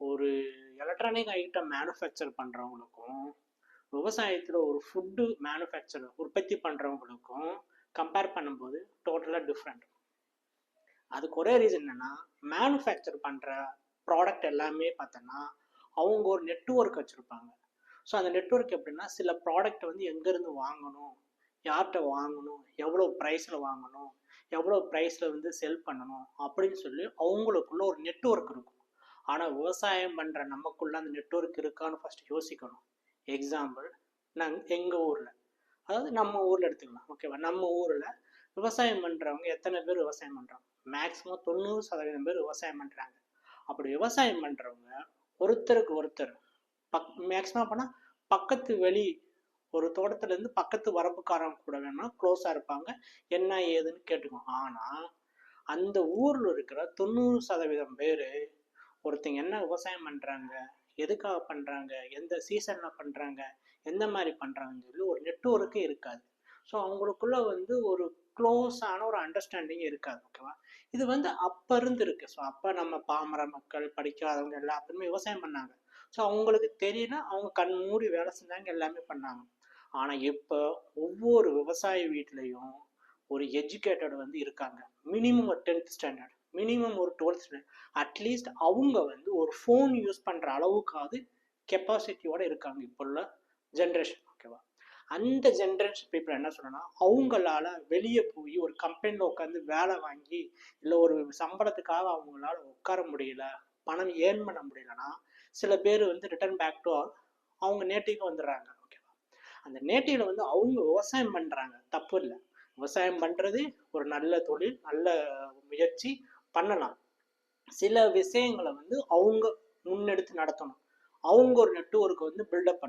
ஒரு electronic item manufacture பண்ணுறவங்களுக்கும் விவசாயத்தில் ஒரு ஃபுட்டு மேனுஃபேக்சர் உற்பத்தி பண்ணுறவங்களுக்கும் கம்பேர் பண்ணும்போது டோட்டலாக டிஃப்ரெண்ட். அதுக்கு ஒரே ரீசன் என்னென்னா, மேனுஃபேக்சர் பண்ணுற ப்ராடக்ட் எல்லாமே பார்த்தோன்னா அவங்க ஒரு நெட்வொர்க் வச்சுருப்பாங்க. ஸோ அந்த நெட்வொர்க் எப்படின்னா, சில ப்ராடக்ட் வந்து எங்கேருந்து வாங்கணும், யார்கிட்ட வாங்கணும், எவ்வளோ ப்ரைஸில் வாங்கணும், எவ்வளோ ப்ரைஸில் வந்து செல் பண்ணணும் அப்படின்னு சொல்லி அவங்களுக்குள்ள ஒரு நெட்வொர்க் இருக்கும். ஆனால் விவசாயம் பண்ணுற நமக்குள்ள அந்த நெட்வொர்க் இருக்கான்னு ஃபஸ்ட்டு யோசிக்கணும். எக்ஸாம்பிள், எங்கள் ஊரில், அதாவது நம்ம ஊரில் எடுத்துக்கலாம், ஓகேவா? நம்ம ஊரில் விவசாயம் பண்ணுறவங்க எத்தனை பேர் விவசாயம் பண்ணுறாங்க? மேக்ஸிமம் 90% பேர் விவசாயம் பண்ணுறாங்க. அப்படி விவசாயம் பண்ணுறவங்க ஒருத்தருக்கு ஒருத்தர் மேக்ஸிமம் பண்ணால் பக்கத்து வெளி ஒரு தோட்டத்துலேருந்து பக்கத்து வரப்புக்காரங்க கூட வேணும்னா க்ளோஸாக இருப்பாங்க, என்ன ஏதுன்னு கேட்டுக்கோங்க. ஆனால் அந்த ஊரில் இருக்கிற 90% பேர் ஒருத்தங்க என்ன விவசாயம் பண்ணுறாங்க, எதுக்காக பண்ணுறாங்க, எந்த சீசனில் பண்ணுறாங்க, எந்த மாதிரி பண்ணுறாங்கன்னு சொல்லி ஒரு நெட்வொர்க்கே இருக்காது. ஸோ அவங்களுக்குள்ள வந்து ஒரு க்ளோஸான ஒரு அண்டர்ஸ்டாண்டிங் இருக்காது, ஓகேவா? இது வந்து அப்போ இருந்து இருக்கு. ஸோ அப்போ நம்ம பாமர மக்கள், படிக்காதவங்க எல்லாருமே விவசாயம் பண்ணாங்க. ஸோ அவங்களுக்கு தெரியல, அவங்க கண் மூடி வேலை செஞ்சாங்க, எல்லாமே பண்ணாங்க. ஆனால் இப்போ ஒவ்வொரு விவசாய வீட்லேயும் ஒரு எஜுகேட்டட் வந்து இருக்காங்க. மினிமம் ஒரு 10th ஸ்டாண்டர்ட், மினிமம் ஒரு 12th ஸ்டாண்டர்ட், அட்லீஸ்ட் அவங்க வந்து ஒரு ஃபோன் யூஸ் பண்ணுற அளவுக்காவது கெப்பாசிட்டியோட இருக்காங்க இப்போ உள்ள ஜென்ரேஷன், ஓகேவா? அந்த ஜென்ரேஷன் பீப்புள் என்ன சொல்லணும்னா, அவங்களால வெளியே போய் ஒரு கம்பெனியில் உட்காந்து வேலை வாங்கி, இல்லை ஒரு சம்பளத்துக்காக அவங்களால உட்கார முடியல, பணம் ஏர்ன் பண்ண முடியலன்னா சில பேர் வந்து ரிட்டர்ன் பேக் டு அவங்க நேட்டிவ்க்கு வந்துடுறாங்க, ஓகேவா? அந்த நேட்டிவ்ல வந்து அவங்க விவசாயம் பண்ணுறாங்க, தப்பு இல்லை. விவசாயம் பண்ணுறது ஒரு நல்ல தொழில், நல்ல முயற்சி பண்ணலாம். சில விஷயங்களை வந்து அவங்க முன்னெடுத்து நடத்தணும். அவங்க ஒரு நெட்வொர்க் வந்து பில்டப் பண்ணணும்.